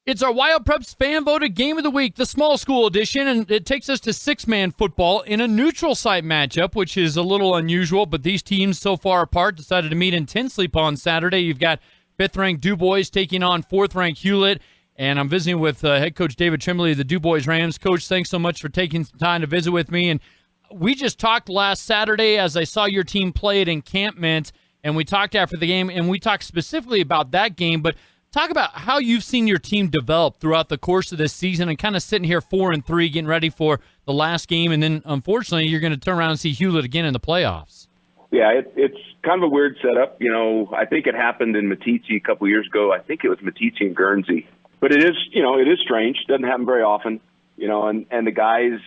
It's our Wyopreps fan voted game of the week, the small school edition, and it takes us to six-man football in a neutral site matchup, which is a little unusual, but these teams so far apart decided to meet in Tinsley on Saturday. You've got 5th-ranked Dubois taking on 4th-ranked Hulett, and I'm visiting with head coach David Trimley of the Dubois Rams. Coach, thanks so much for taking some time to visit with me, and we just talked last Saturday as I saw your team play at encampment, and we talked after the game, and we talked specifically about that game, but talk about how you've seen your team develop throughout the course of this season and kind of sitting here 4-3, getting ready for the last game, and then, unfortunately, you're going to turn around and see Hulett again in the playoffs. Yeah, it's kind of a weird setup. You know, I think it happened in Matisse a couple years ago. I think it was Matisse and Guernsey. But it is strange. It doesn't happen very often, and the guys,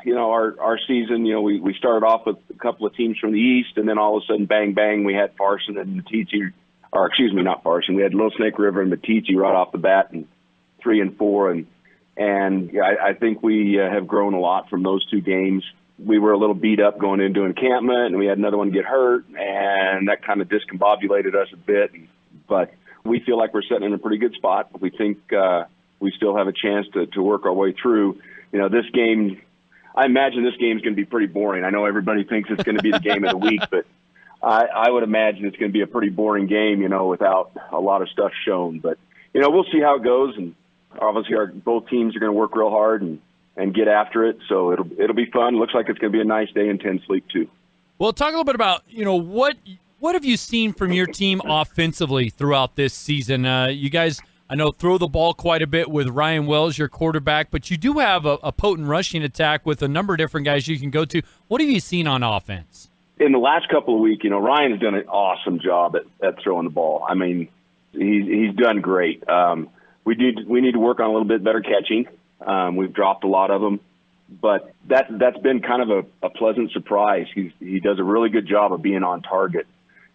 our season, we started off with a couple of teams from the East, and then all of a sudden, bang, bang, we had Farson and Matisse. Or excuse me, not Farson. We had Little Snake River and Matisse right off the bat, and 3-4, and yeah, I think we have grown a lot from those two games. We were a little beat up going into encampment, and we had another one get hurt, and that kind of discombobulated us a bit. But we feel like we're sitting in a pretty good spot. We think we still have a chance to work our way through. This game, I imagine this game is going to be pretty boring. I know everybody thinks it's going to be the game of the week, but I would imagine it's going to be a pretty boring game, without a lot of stuff shown. But, we'll see how it goes. And obviously both teams are going to work real hard and get after it. So it'll be fun. Looks like it's going to be a nice day in Tinsley too. Well, talk a little bit about, what have you seen from your team offensively throughout this season? You guys, I know, throw the ball quite a bit with Ryan Wells, your quarterback, but you do have a potent rushing attack with a number of different guys you can go to. What have you seen on offense? In the last couple of weeks, Ryan has done an awesome job at throwing the ball. I mean, he's done great. We need to work on a little bit better catching. We've dropped a lot of them, but that's been kind of a pleasant surprise. He does a really good job of being on target.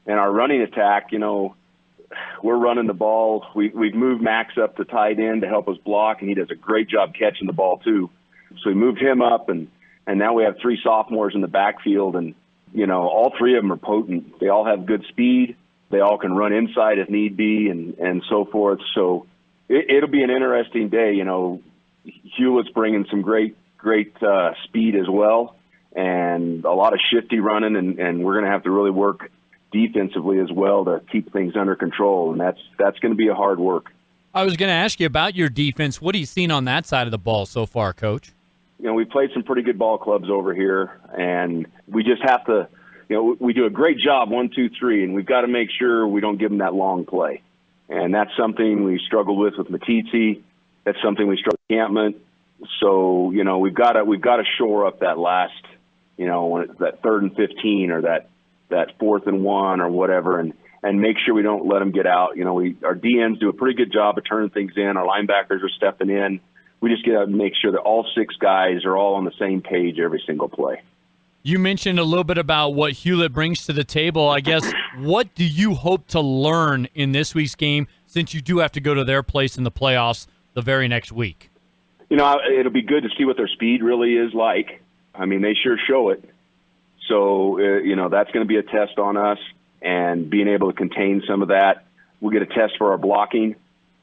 And our running attack, we're running the ball. We've moved Max up to tight end to help us block, and he does a great job catching the ball too. So we moved him up, and now we have 3 sophomores in the backfield, and all 3 of them are potent. They all have good speed. They all can run inside if need be, and so forth. So it'll be an interesting day. Hulett's bringing some great speed as well, and a lot of shifty running, and we're going to have to really work defensively as well to keep things under control, and that's going to be a hard work. I was going to ask you about your defense. What have you seen on that side of the ball so far, Coach? We played some pretty good ball clubs over here, and we just have to, we do a great job 1, 2, 3, and we've got to make sure we don't give them that long play. And that's something we struggled with Matisse. That's something we struggled with encampment. So, we've got to shore up that last, when it's that 3rd and 15 or that 4th and 1 or whatever, and make sure we don't let them get out. Our DNs do a pretty good job of turning things in. Our linebackers are stepping in. We just got to make sure that all 6 guys are all on the same page every single play. You mentioned a little bit about what Hulett brings to the table. I guess, what do you hope to learn in this week's game, since you do have to go to their place in the playoffs the very next week? It'll be good to see what their speed really is like. I mean, they sure show it. So, that's going to be a test on us, and being able to contain some of that. We'll get a test for our blocking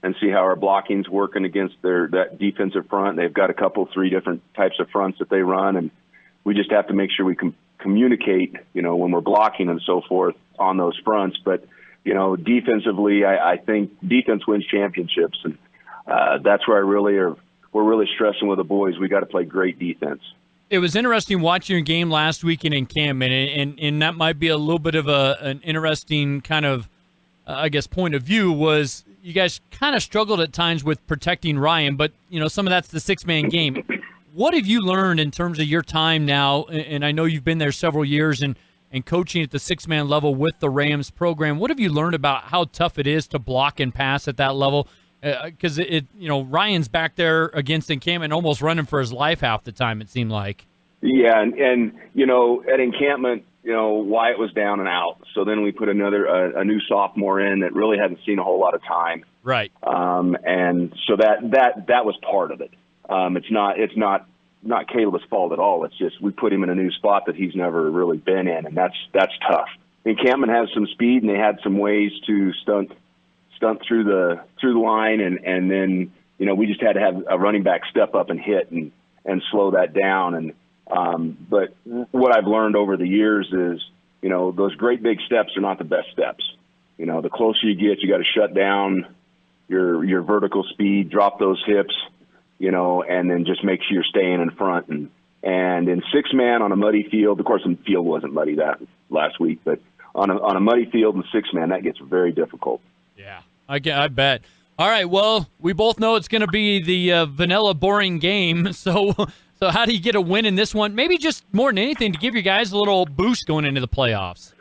and see how our blocking's working against that defensive front. They've got 3 different types of fronts that they run, and we just have to make sure we can communicate, when we're blocking and so forth on those fronts. But, defensively, I think defense wins championships, and that's where we're really stressing with the boys. We got to play great defense. It was interesting watching your game last week in encampment, and that might be a little bit of an interesting kind of, point of view, was you guys kind of struggled at times with protecting Ryan, but, some of that's the 6-man game. What have you learned in terms of your time now, and I know you've been there several years and coaching at the 6-man level with the Rams program, what have you learned about how tough it is to block and pass at that level? Because Ryan's back there against encampment almost running for his life half the time, it seemed like. Yeah, and at encampment, Wyatt was down and out. So then we put a new sophomore in that really hadn't seen a whole lot of time. Right. And so that was part of it. It's not Caleb's fault at all. It's just we put him in a new spot that he's never really been in, and that's tough. Encampment has some speed, and they had some ways to stunt stunt through the line, and then we just had to have a running back step up and hit and slow that down. And but what I've learned over the years is those great big steps are not the best steps. The closer you get, you got to shut down your vertical speed, drop those hips, and then just make sure you're staying in front. And in 6-man on a muddy field, of course the field wasn't muddy that last week, but on a muddy field in 6-man, that gets very difficult. Yeah, I bet. All right, well, we both know it's going to be the vanilla boring game, so how do you get a win in this one? Maybe just more than anything to give you guys a little boost going into the playoffs.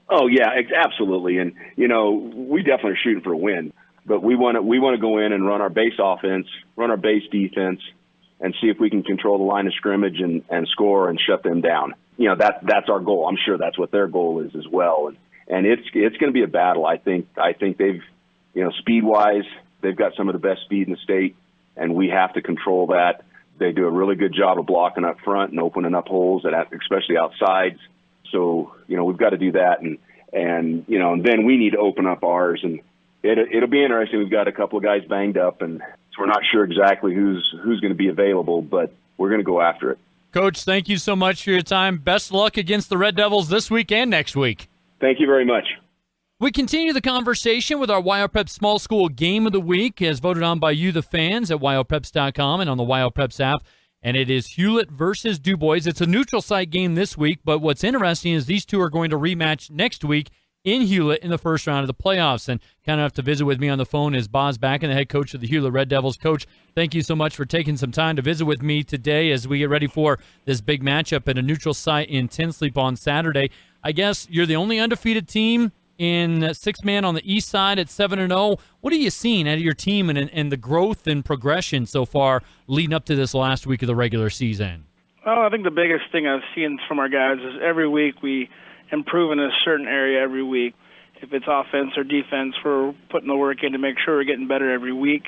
Oh, yeah, absolutely. And, we definitely are shooting for a win, but we want to go in and run our base offense, run our base defense, and see if we can control the line of scrimmage and score and shut them down. That's our goal. I'm sure that's what their goal is as well. And it's going to be a battle. I think they've, speed-wise, they've got some of the best speed in the state, and we have to control that. They do a really good job of blocking up front and opening up holes, especially outsides. So, we've got to do that. And then we need to open up ours. And it'll be interesting. We've got a couple of guys banged up, and so we're not sure exactly who's going to be available, but we're going to go after it. Coach, thank you so much for your time. Best luck against the Red Devils this week and next week. Thank you very much. We continue the conversation with our Wyopreps Small School Game of the Week, as voted on by you, the fans, at Wyopreps.com and on the Wyopreps app. And it is Hulett versus Dubois. It's a neutral site game this week, but what's interesting is these two are going to rematch next week in Hulett in the first round of the playoffs. And kind enough to visit with me on the phone is Boz Backen, the head coach of the Hulett Red Devils. Coach, thank you so much for taking some time to visit with me today as we get ready for this big matchup at a neutral site in Tinsley on Saturday. I guess you're the only undefeated team in 6-man on the east side at 7-0. What are you seeing out of your team and the growth and progression so far leading up to this last week of the regular season? Well, I think the biggest thing I've seen from our guys is every week we improve in a certain area every week. If it's offense or defense, we're putting the work in to make sure we're getting better every week.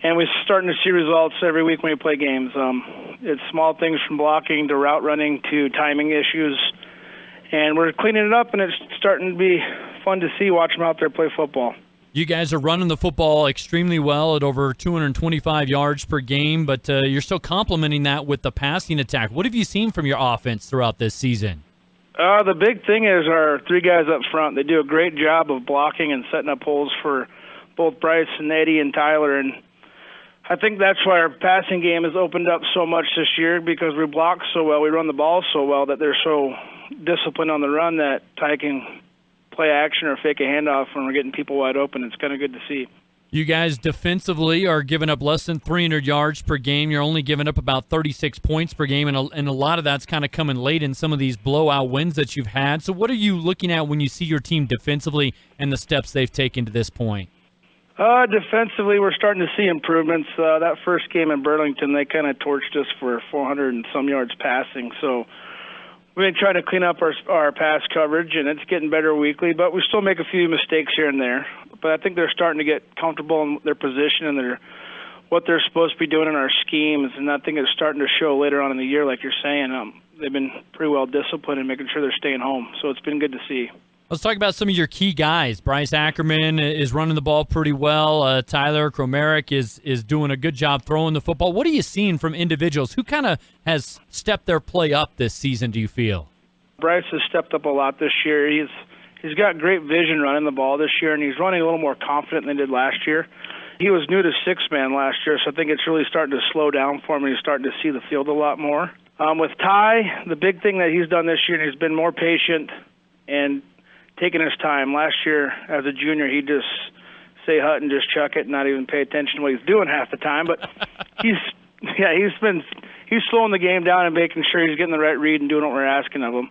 And we're starting to see results every week when we play games. It's small things from blocking to route running to timing issues. And we're cleaning it up, and it's starting to be fun to see, watch them out there play football. You guys are running the football extremely well at over 225 yards per game, but you're still complementing that with the passing attack. What have you seen from your offense throughout this season? The big thing is our 3 guys up front. They do a great job of blocking and setting up holes for both Bryce and Eddie and Tyler. And I think that's why our passing game has opened up so much this year, because we block so well, we run the ball so well that they're so disciplined on the run that Ty can play action or fake a handoff when we're getting people wide open. It's kind of good to see. You guys defensively are giving up less than 300 yards per game. You're only giving up about 36 points per game, and a lot of that's kind of coming late in some of these blowout wins that you've had. So what are you looking at when you see your team defensively and the steps they've taken to this point? Defensively, we're starting to see improvements. That first game in Burlington, they kind of torched us for 400 and some yards passing. So we've been trying to clean up our pass coverage, and it's getting better weekly, but we still make a few mistakes here and there. But I think they're starting to get comfortable in their position and what they're supposed to be doing in our schemes, and I think it's starting to show later on in the year, like you're saying. They've been pretty well disciplined in making sure they're staying home, so it's been good to see. Let's talk about some of your key guys. Bryce Ackerman is running the ball pretty well. Tyler Kromerick is doing a good job throwing the football. What are you seeing from individuals? Who kind of has stepped their play up this season, do you feel? Bryce has stepped up a lot this year. He's got great vision running the ball this year, and he's running a little more confident than he did last year. He was new to 6-man last year, so I think it's really starting to slow down for him, and he's starting to see the field a lot more. With Ty, the big thing that he's done this year, he's been more patient and taking his time. Last year, as a junior, he'd just say hut and just chuck it and not even pay attention to what he's doing half the time. But he's slowing the game down and making sure he's getting the right read and doing what we're asking of him.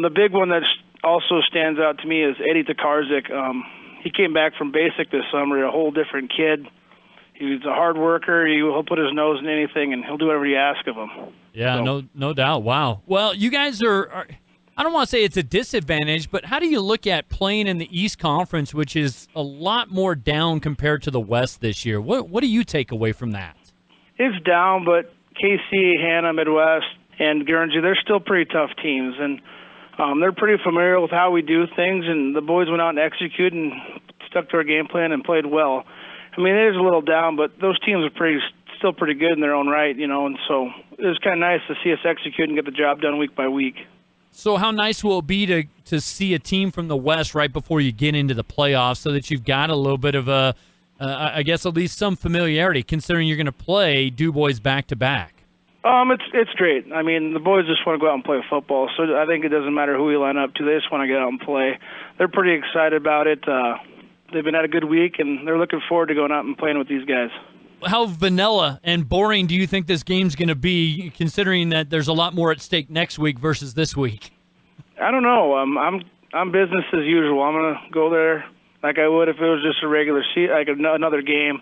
The big one that also stands out to me is Eddie Tokarczyk. He came back from basic this summer, a whole different kid. He's a hard worker. He'll put his nose in anything, and he'll do whatever you ask of him. Yeah, so. No doubt. Wow. Well, you guys are I don't want to say it's a disadvantage, but how do you look at playing in the East Conference, which is a lot more down compared to the West this year? What do you take away from that? It's down, but KC, Hannah, Midwest, and Guernsey, they're still pretty tough teams, and they're pretty familiar with how we do things, and the boys went out and executed and stuck to our game plan and played well. I mean, it is a little down, but those teams are still pretty good in their own right, and so it was kind of nice to see us execute and get the job done week by week. So how nice will it be to see a team from the West right before you get into the playoffs so that you've got a little bit of I guess at least some familiarity, considering you're going to play Dubois back-to-back? It's great. I mean, the boys just want to go out and play football, so I think it doesn't matter who we line up to. They just want to get out and play. They're pretty excited about it. They've been at a good week, and they're looking forward to going out and playing with these guys. How vanilla and boring do you think this game's going to be, considering that there's a lot more at stake next week versus this week? I don't know. I'm business as usual. I'm going to go there like I would if it was just a regular another game.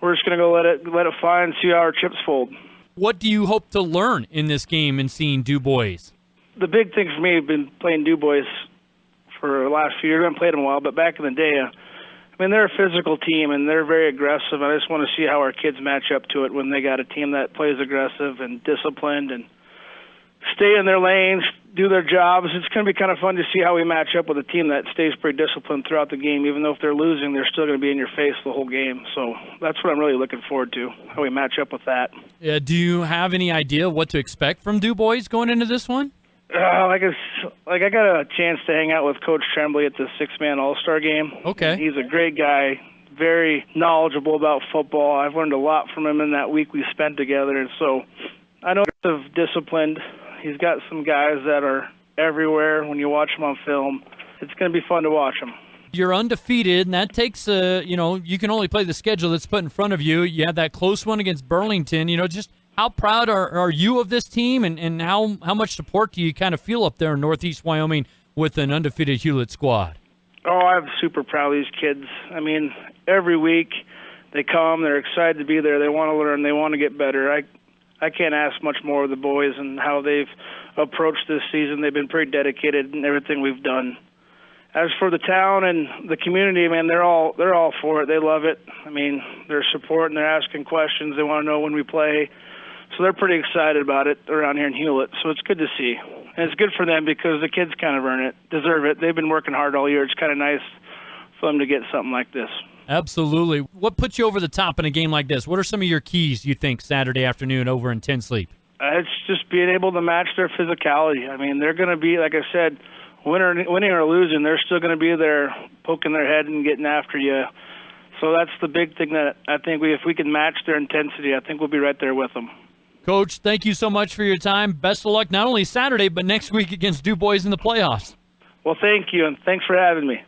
We're just going to go let it fly and see how our chips fold. What do you hope to learn in this game and seeing Dubois? The big thing for me, I've been playing Dubois for the last few years. I haven't played in a while, but back in the day, I mean, they're a physical team, and they're very aggressive. I just want to see how our kids match up to it when they got a team that plays aggressive and disciplined and stay in their lanes, do their jobs. It's going to be kind of fun to see how we match up with a team that stays pretty disciplined throughout the game. Even though if they're losing, they're still going to be in your face the whole game. So that's what I'm really looking forward to, how we match up with that. Yeah, do you have any idea what to expect from Dubois going into this one? I got a chance to hang out with Coach Tremblay at the six-man All-Star game. Okay. He's a great guy, very knowledgeable about football. I've learned a lot from him in that week we spent together, and so I know he's disciplined. He's got some guys that are everywhere when you watch them on film. It's going to be fun to watch them. You're undefeated, and that takes, you can only play the schedule that's put in front of you. You had that close one against Burlington. Just how proud are you of this team, and how much support do you kind of feel up there in Northeast Wyoming with an undefeated Hulett squad? Oh, I'm super proud of these kids. I mean, every week they come, they're excited to be there. They want to learn. They want to get better. I can't ask much more of the boys and how they've approached this season. They've been pretty dedicated in everything we've done. As for the town and the community, man, they're all for it. They love it. I mean, they're supporting, they're asking questions. They want to know when we play. So they're pretty excited about it around here in Hulett. So it's good to see. And it's good for them because the kids kind of deserve it. They've been working hard all year. It's kind of nice for them to get something like this. Absolutely. What puts you over the top in a game like this? What are some of your keys, you think, Saturday afternoon over in Tinsley? It's just being able to match their physicality. I mean, they're going to be, like I said, winning or losing, they're still going to be there poking their head and getting after you. So that's the big thing that I think if we can match their intensity, I think we'll be right there with them. Coach, thank you so much for your time. Best of luck not only Saturday, but next week against Dubois in the playoffs. Well, thank you, and thanks for having me.